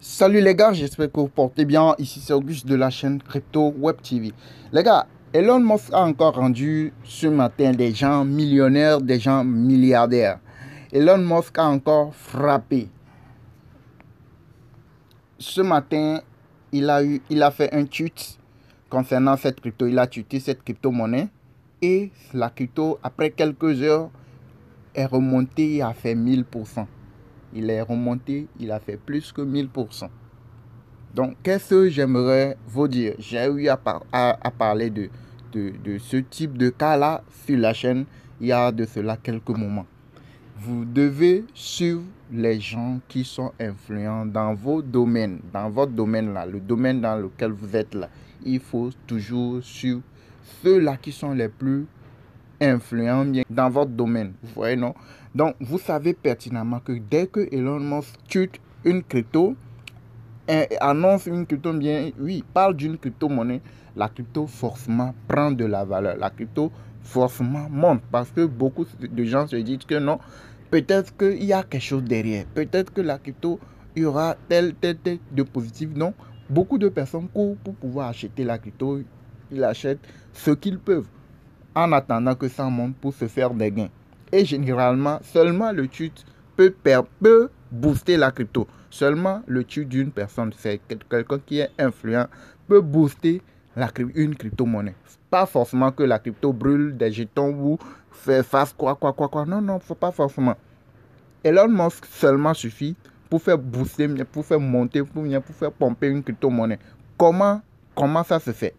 Salut les gars, j'espère que vous portez bien. Ici c'est Auguste de la chaîne Crypto Web TV. Les gars, Elon Musk a encore rendu ce matin des gens millionnaires, des gens milliardaires. Elon Musk a encore frappé. Ce matin, il a fait un tweet concernant cette crypto. Il a tweeté cette crypto-monnaie et la crypto, après quelques heures, est remontée et a fait 1000%. Il est remonté, il a fait plus que 1000%. Donc, qu'est-ce que j'aimerais vous dire? J'ai eu à parler de ce type de cas-là sur la chaîne il y a de cela quelques moments. Vous devez suivre les gens qui sont influents dans vos domaines, dans votre domaine là, le domaine dans lequel vous êtes là. Il faut toujours suivre ceux-là qui sont les plus influents dans votre domaine. Vous voyez, non? Donc, vous savez pertinemment que dès que Elon Musk tue une crypto, annonce une crypto bien, oui, parle d'une crypto-monnaie, la crypto forcément prend de la valeur. La crypto forcément monte parce que beaucoup de gens se disent que non, peut-être qu'il y a quelque chose derrière. Peut-être que la crypto, il y aura tel de positif. Non, beaucoup de personnes courent pour pouvoir acheter la crypto. Ils achètent ce qu'ils peuvent en attendant que ça monte pour se faire des gains. Et généralement, seulement le tweet peut booster la crypto. Seulement le tweet d'une personne, c'est quelqu'un qui est influent, peut booster une crypto-monnaie. Pas forcément que la crypto brûle des jetons ou fasse quoi. Non, non, faut pas forcément. Elon Musk seulement suffit pour faire booster, pour faire monter, pour faire pomper une crypto-monnaie. Comment ça se fait?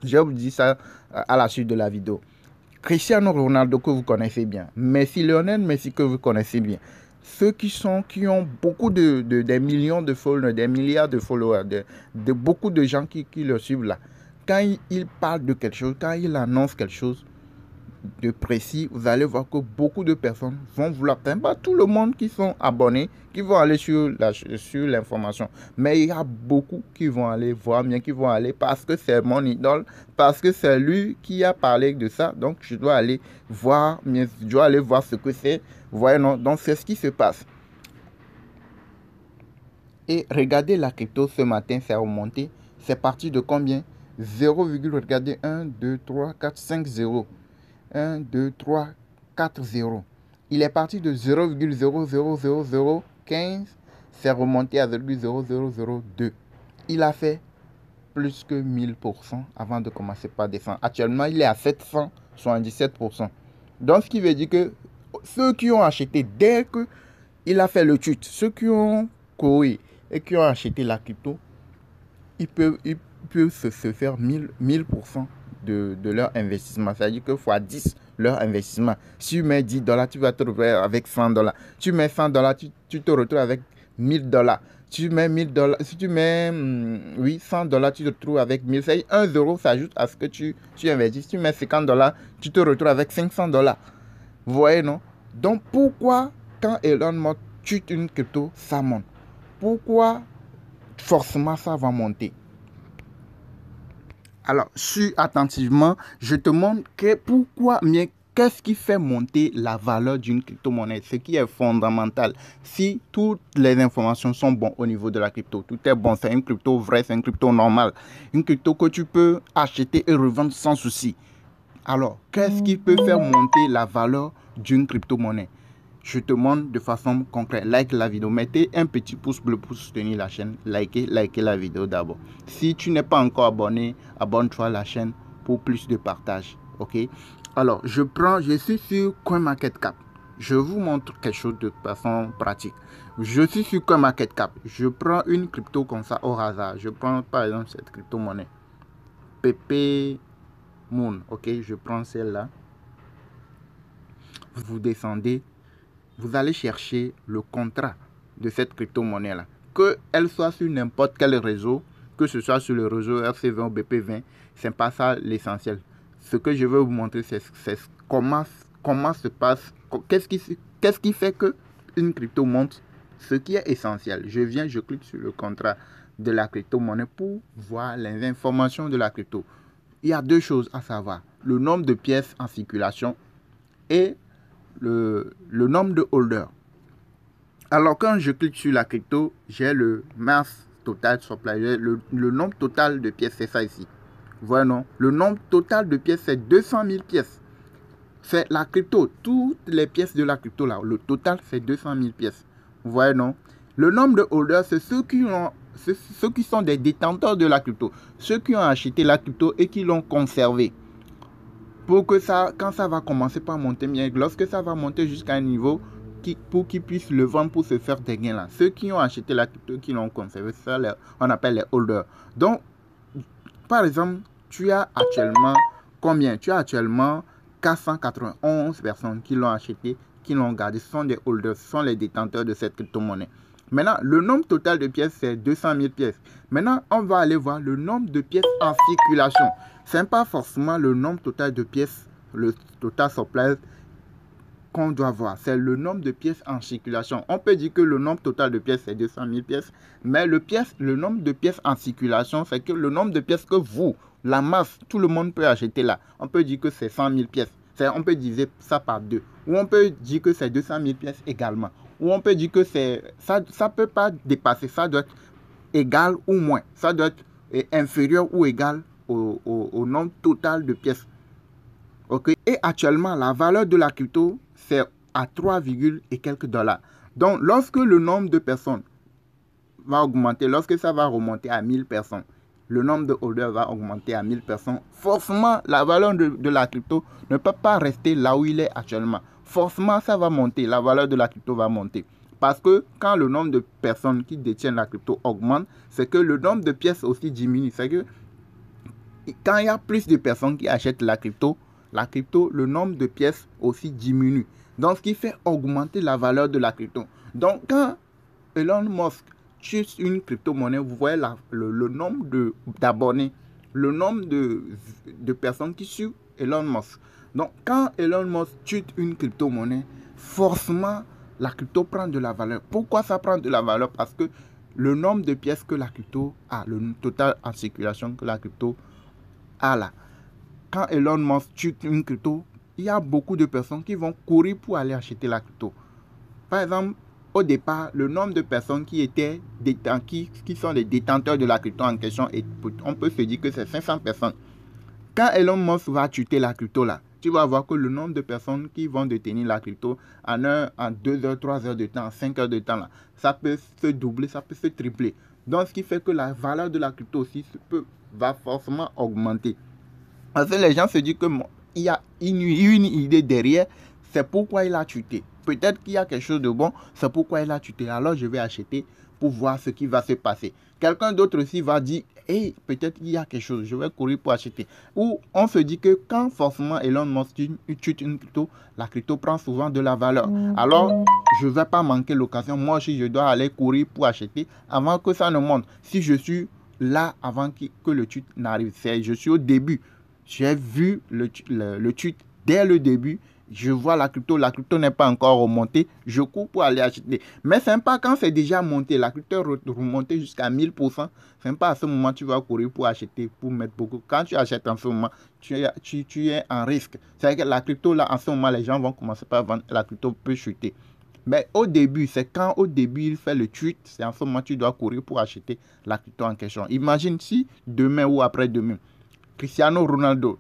Je vous dis ça à la suite de la vidéo. Cristiano Ronaldo que vous connaissez bien, Lionel Messi que vous connaissez bien, ceux qui ont beaucoup des millions de followers, des milliards de followers, de beaucoup de gens qui le suivent là, quand il parle de quelque chose, quand il annonce quelque chose de précis, vous allez voir que beaucoup de personnes vont vouloir, pas tout le monde qui sont abonnés, qui vont aller sur l'information, mais il y a beaucoup qui vont aller voir bien, qui vont aller parce que c'est mon idole, parce que c'est lui qui a parlé de ça, donc je dois aller voir, ce que c'est, vous voyez, non, donc c'est ce qui se passe. Et regardez la crypto ce matin, c'est remonté, c'est parti de combien? 0, regardez, 1, 2, 3, 4, 5, 0. 1, 2, 3, 4, 0. Il est parti de 0,00015. C'est remonté à 0,0002. Il a fait plus que 1000% avant de commencer par descendre. Actuellement, il est à 777%. Donc, ce qui veut dire que ceux qui ont acheté dès qu'il a fait le tweet, ceux qui ont couru et qui ont acheté la crypto, ils peuvent se faire 1000% de leur investissement. C'est-à-dire que fois 10 leur investissement. Si tu mets $10, tu vas te retrouver avec $100. Tu mets $100, tu te retrouves avec $1000. Tu mets $1000, si tu mets $100, tu te retrouves avec 1000. C'est 1 euro s'ajoute à ce que tu investis. Si tu mets $50, tu te retrouves avec $500. Vous voyez, non? Donc, pourquoi quand Elon Musk tue une crypto, ça monte? Pourquoi forcément ça va monter? Alors, suis attentivement, je te montre qu'est-ce qui fait monter la valeur d'une crypto-monnaie, ce qui est fondamental. Si toutes les informations sont bonnes au niveau de la crypto, tout est bon, c'est une crypto vraie, c'est une crypto normale, une crypto que tu peux acheter et revendre sans souci. Alors, qu'est-ce qui peut faire monter la valeur d'une crypto-monnaie? Je te montre de façon concrète. Like la vidéo. Mettez un petit pouce bleu pour soutenir la chaîne. Likez la vidéo d'abord. Si tu n'es pas encore abonné, abonne-toi à la chaîne pour plus de partage. Ok? Alors, je suis sur CoinMarketCap. Je vous montre quelque chose de façon pratique. Je suis sur CoinMarketCap. Je prends une crypto comme ça au hasard. Je prends par exemple cette crypto-monnaie. PP Moon. Ok? Je prends celle-là. Vous descendez. Vous allez chercher le contrat de cette crypto-monnaie-là. Qu'elle soit sur n'importe quel réseau, que ce soit sur le réseau RC20 ou BP20, ce n'est pas ça l'essentiel. Ce que je veux vous montrer, c'est comment se passe, qu'est-ce qui fait qu'une crypto monte, ce qui est essentiel. Je clique sur le contrat de la crypto-monnaie pour voir les informations de la crypto. Il y a deux choses à savoir. Le nombre de pièces en circulation et le nombre de holders. Alors, quand je clique sur la crypto, j'ai le mass total supply, le nombre total de pièces, c'est ça ici. Vous voyez, non? Le nombre total de pièces, c'est 200 000 pièces. C'est la crypto, toutes les pièces de la crypto là, le total, c'est 200 000 pièces. Vous voyez, non? Le nombre de holders, c'est ceux qui sont des détenteurs de la crypto, ceux qui ont acheté la crypto et qui l'ont conservé. Pour que ça, quand ça va commencer par monter, bien, lorsque ça va monter jusqu'à un niveau pour qu'ils puissent le vendre pour se faire des gains là. Ceux qui ont acheté la crypto, qui l'ont conservé, ça on appelle les holders. Donc, par exemple, tu as actuellement combien? Tu as actuellement 491 personnes qui l'ont acheté, qui l'ont gardé. Ce sont des holders, ce sont les détenteurs de cette crypto-monnaie. Maintenant, le nombre total de pièces, c'est 200 000 pièces. Maintenant, on va aller voir le nombre de pièces en circulation. Ce n'est pas forcément le nombre total de pièces, le total supply qu'on doit voir. C'est le nombre de pièces en circulation. On peut dire que le nombre total de pièces, c'est 200 000 pièces. Mais le nombre de pièces en circulation, c'est que le nombre de pièces que vous, la masse, tout le monde peut acheter là. On peut dire que c'est 100 000 pièces. On peut diviser ça par 2. Ou on peut dire que c'est 200 000 pièces également. Ou on peut dire que ça ne peut pas dépasser. Ça doit être égal ou moins. Ça doit être inférieur ou égal au nombre total de pièces. Okay. Et actuellement, la valeur de la crypto, c'est à 3, et quelques dollars. Donc, lorsque le nombre de personnes va augmenter, lorsque ça va remonter à 1000 personnes, le nombre de holders va augmenter à 1000 personnes, forcément, la valeur de la crypto ne peut pas rester là où il est actuellement. Forcément, ça va monter, la valeur de la crypto va monter. Parce que quand le nombre de personnes qui détiennent la crypto augmente, c'est que le nombre de pièces aussi diminue. C'est que quand il y a plus de personnes qui achètent la crypto, le nombre de pièces aussi diminue. Donc, ce qui fait augmenter la valeur de la crypto. Donc, quand Elon Musk tue une crypto-monnaie, vous voyez le nombre d'abonnés, le nombre de personnes qui suivent Elon Musk. Donc, quand Elon Musk tue une crypto-monnaie, forcément, la crypto prend de la valeur. Pourquoi ça prend de la valeur? Parce que le nombre de pièces que la crypto a, le total en circulation que la crypto a là. Quand Elon Musk tue une crypto, il y a beaucoup de personnes qui vont courir pour aller acheter la crypto. Par exemple, au départ, le nombre de personnes qui sont les détenteurs de la crypto en question, on peut se dire que c'est 500 personnes. Quand Elon Musk va tuer la crypto là, tu vas voir que le nombre de personnes qui vont détenir la crypto en 2 heures, 3 heures de temps, 5 heures de temps là, ça peut se doubler, ça peut se tripler. Donc, ce qui fait que la valeur de la crypto aussi va forcément augmenter. Parce que les gens se disent qu'il y a une idée derrière, c'est pourquoi il a chuté. Peut-être qu'il y a quelque chose de bon, c'est pourquoi il a chuté. Alors je vais acheter pour voir ce qui va se passer. Quelqu'un d'autre aussi va dire, hey, peut-être qu'il y a quelque chose, je vais courir pour acheter. Ou on se dit que quand forcément Elon Musk chute une crypto, la crypto prend souvent de la valeur. Alors je ne vais pas manquer l'occasion. Moi aussi, je dois aller courir pour acheter avant que ça ne monte. Si je suis là avant que le chute n'arrive, je suis au début. J'ai vu le tweet dès le début. Je vois la crypto n'est pas encore remontée. Je cours pour aller acheter. Mais c'est pas quand c'est déjà monté, la crypto est remontée jusqu'à 1000%. C'est pas à ce moment que tu vas courir pour acheter, pour mettre beaucoup. Quand tu achètes en ce moment, tu es en risque. C'est-à-dire que la crypto, là, en ce moment, les gens vont commencer par vendre. La crypto peut chuter. Mais au début, c'est quand au début il fait le tweet, c'est en ce moment que tu dois courir pour acheter la crypto en question. Imagine si demain ou après-demain, Cristiano Ronaldo,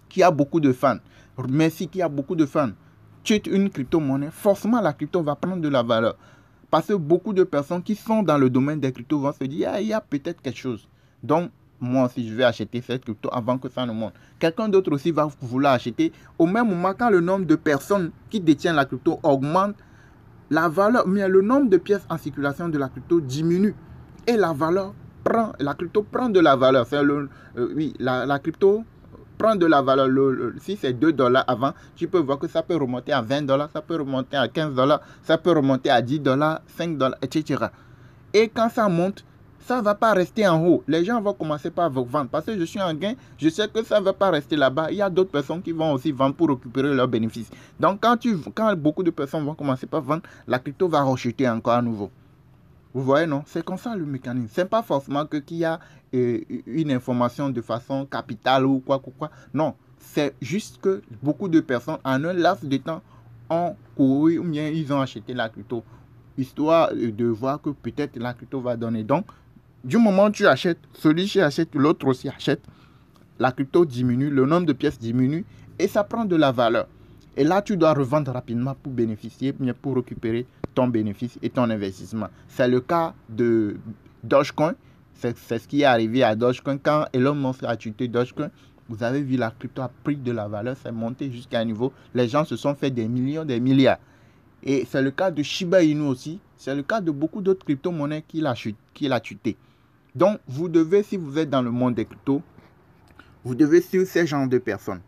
qui a beaucoup de fans, Messi qui a beaucoup de fans, tue une crypto-monnaie, forcément la crypto va prendre de la valeur. Parce que beaucoup de personnes qui sont dans le domaine des cryptos vont se dire, ah, il y a peut-être quelque chose. Donc, moi aussi, je vais acheter cette crypto avant que ça ne monte. Quelqu'un d'autre aussi va vouloir acheter. Au même moment, quand le nombre de personnes qui détiennent la crypto augmente, la valeur, mais le nombre de pièces en circulation de la crypto diminue. Et la crypto prend de la valeur. La crypto prend de la valeur. Si c'est 2 dollars avant, tu peux voir que ça peut remonter à 20 dollars, ça peut remonter à 15 dollars, ça peut remonter à 10 dollars, 5 dollars, etc. Et quand ça monte, ça ne va pas rester en haut. Les gens vont commencer par vendre. Parce que je suis en gain, je sais que ça ne va pas rester là-bas. Il y a d'autres personnes qui vont aussi vendre pour récupérer leurs bénéfices. Donc, quand beaucoup de personnes vont commencer par vendre, la crypto va rechuter encore à nouveau. Vous voyez, non? C'est comme ça le mécanisme. Ce n'est pas forcément qu'il y a une information de façon capitale ou quoi. Non, c'est juste que beaucoup de personnes, en un laps de temps, ont couru ou bien ils ont acheté la crypto. histoire de voir que peut-être la crypto va donner. Donc, du moment où tu achètes, celui qui achète, l'autre aussi achète, la crypto diminue, le nombre de pièces diminue et ça prend de la valeur. Et là, tu dois revendre rapidement pour bénéficier, pour récupérer ton bénéfice et ton investissement. C'est le cas de Dogecoin. C'est ce qui est arrivé à Dogecoin. Quand Elon Musk a tué Dogecoin, vous avez vu la crypto a pris de la valeur, c'est monté jusqu'à un niveau. Les gens se sont fait des millions, des milliards. Et c'est le cas de Shiba Inu aussi. C'est le cas de beaucoup d'autres crypto-monnaies qui l'a tué. Donc, vous devez, si vous êtes dans le monde des cryptos, vous devez suivre ces genres de personnes.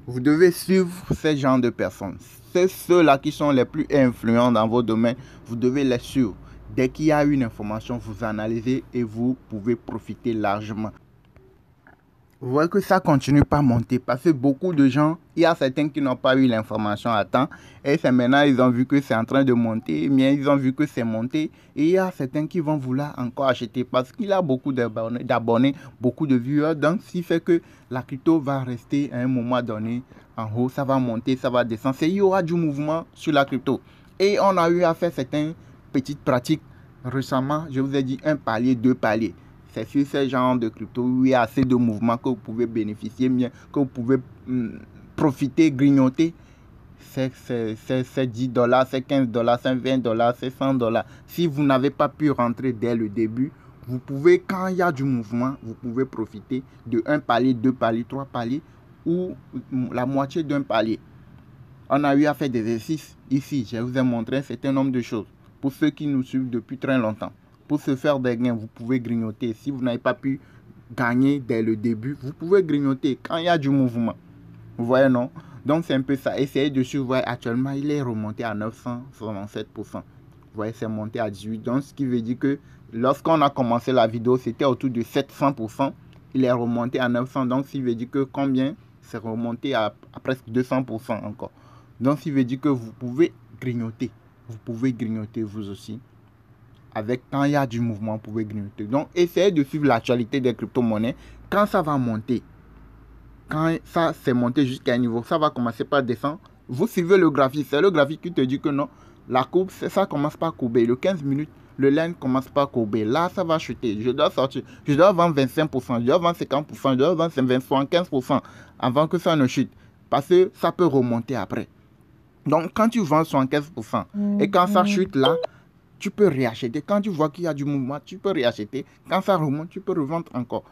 Vous devez suivre ces genres de personnes. C'est ceux-là qui sont les plus influents dans vos domaines. Vous devez les suivre. Dès qu'il y a une information, vous analysez et vous pouvez profiter largement. Vous voyez que ça continue pas à monter parce que beaucoup de gens, il y a certains qui n'ont pas eu l'information à temps et c'est maintenant ils ont vu que c'est en train de monter, mais ils ont vu que c'est monté et il y a certains qui vont vouloir encore acheter parce qu'il y a beaucoup d'abonnés, beaucoup de viewers, donc ce qui fait que la crypto va rester à un moment donné en haut, ça va monter, ça va descendre, il y aura du mouvement sur la crypto et on a eu à faire certaines petites pratiques récemment, je vous ai dit un palier, deux paliers. C'est sur ce genre de crypto où il y a assez de mouvements que vous pouvez bénéficier bien, que vous pouvez profiter, grignoter. C'est 10 dollars, c'est 15 dollars, c'est 20 dollars, c'est 100 dollars. Si vous n'avez pas pu rentrer dès le début, vous pouvez, quand il y a du mouvement, vous pouvez profiter de un palier, deux paliers, trois paliers ou la moitié d'un palier. On a eu à faire des exercices ici. Je vous ai montré un certain nombre de choses pour ceux qui nous suivent depuis très longtemps. Pour se faire des gains, vous pouvez grignoter. Si vous n'avez pas pu gagner dès le début, vous pouvez grignoter quand il y a du mouvement. Vous voyez, non? Donc, c'est un peu ça. Essayez de suivre. Actuellement, il est remonté à 967%. Vous voyez, c'est monté à 18%. Donc, ce qui veut dire que lorsqu'on a commencé la vidéo, c'était autour de 700%. Il est remonté à 900%. Donc, ce qui veut dire que combien? C'est remonté à presque 200% encore. Donc, ce qui veut dire que vous pouvez grignoter. Vous pouvez grignoter vous aussi. Avec quand il y a du mouvement, vous pouvez grignoter. Donc, essayez de suivre l'actualité des crypto-monnaies. Quand ça va monter, quand ça s'est monté jusqu'à un niveau, ça va commencer par descendre. Vous suivez le graphique. C'est le graphique qui te dit que non, la courbe, ça commence par courber. Le 15 minutes, le line commence par courber. Là, ça va chuter. Je dois sortir. Je dois vendre 25%, je dois vendre 50%, je dois vendre 75% avant que ça ne chute. Parce que ça peut remonter après. Donc, quand tu vends 75% et quand ça chute là, tu peux réacheter. Quand tu vois qu'il y a du mouvement, tu peux réacheter. Quand ça remonte, tu peux revendre encore.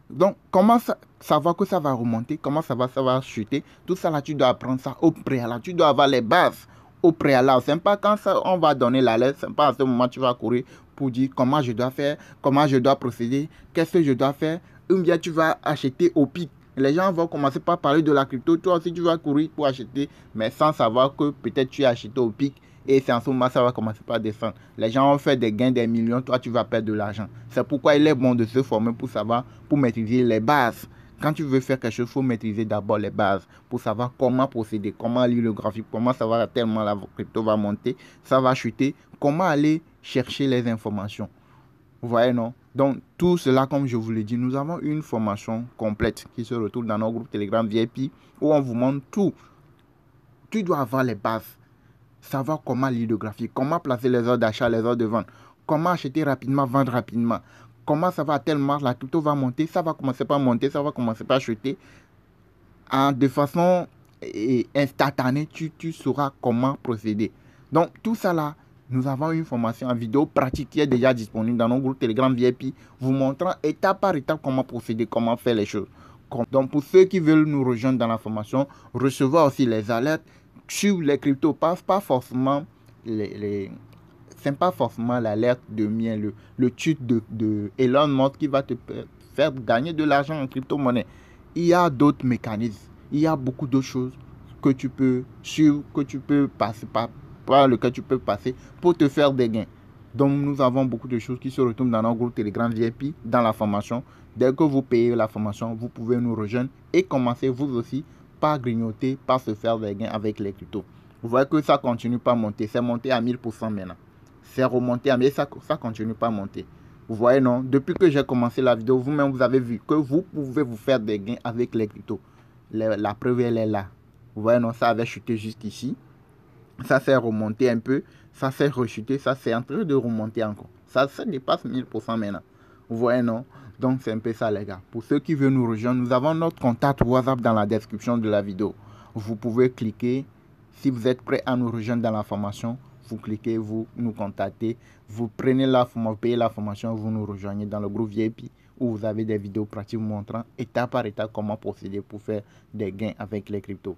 Donc, comment savoir que ça va remonter? Comment ça va chuter? Tout ça là, tu dois apprendre ça au préalable. Tu dois avoir les bases au préalable. C'est pas quand ça, on va donner la lettre. C'est pas à ce moment que tu vas courir pour dire comment je dois faire, comment je dois procéder, qu'est-ce que je dois faire. Ou bien tu vas acheter au pic. Les gens vont commencer par parler de la crypto. Toi aussi, tu vas courir pour acheter, mais sans savoir que peut-être tu as acheté au pic. Et c'est en ce moment ça va commencer par descendre. Les gens ont fait des gains des millions, toi tu vas perdre de l'argent. C'est pourquoi il est bon de se former pour savoir, pour maîtriser les bases. Quand tu veux faire quelque chose, il faut maîtriser d'abord les bases pour savoir comment procéder, comment lire le graphique, comment savoir à tel moment la crypto va monter, ça va chuter, comment aller chercher les informations. Vous voyez, non? Donc, tout cela, comme je vous l'ai dit, nous avons une formation complète qui se retrouve dans nos groupes Telegram VIP où on vous montre tout. Tu dois avoir les bases. Savoir comment lire le graphique, comment placer les ordres d'achat, les ordres de vente, comment acheter rapidement, vendre rapidement, comment ça va à tel moment, la crypto va monter, ça va commencer par monter, ça va commencer par chuter. De façon instantanée, tu sauras comment procéder. Donc, tout ça là, nous avons une formation en vidéo pratique qui est déjà disponible dans nos groupes Telegram VIP, vous montrant étape par étape comment procéder, comment faire les choses. Donc, pour ceux qui veulent nous rejoindre dans la formation, recevoir aussi les alertes sur les cryptos, pas forcément c'est pas forcément l'alerte de mien, le tweet de Elon Musk qui va te faire gagner de l'argent en crypto-monnaie. Il y a d'autres mécanismes, il y a beaucoup d'autres choses que tu peux suivre, que tu peux passer par lequel tu peux passer pour te faire des gains. Donc nous avons beaucoup de choses qui se retrouvent dans notre groupe Telegram VIP, dans la formation. Dès que vous payez la formation, vous pouvez nous rejoindre et commencer vous aussi par grignoter, par se faire des gains avec les cryptos. Vous voyez que ça continue pas à monter. C'est monté à 1000% maintenant. C'est remonté à 1000%, ça continue pas à monter. Vous voyez, non? Depuis que j'ai commencé la vidéo, vous-même, vous avez vu que vous pouvez vous faire des gains avec les cryptos. La preuve, elle est là. Vous voyez, non? Ça avait chuté jusqu'ici. Ça s'est remonté un peu, ça s'est rechuté, ça c'est en train de remonter encore. Ça dépasse 1000% maintenant. Vous voyez, non? Donc, c'est un peu ça, les gars. Pour ceux qui veulent nous rejoindre, nous avons notre contact WhatsApp dans la description de la vidéo. Vous pouvez cliquer. Si vous êtes prêt à nous rejoindre dans la formation, vous cliquez, vous nous contactez. Vous prenez la formation, vous payez la formation, vous nous rejoignez dans le groupe VIP où vous avez des vidéos pratiques montrant étape par étape comment procéder pour faire des gains avec les cryptos.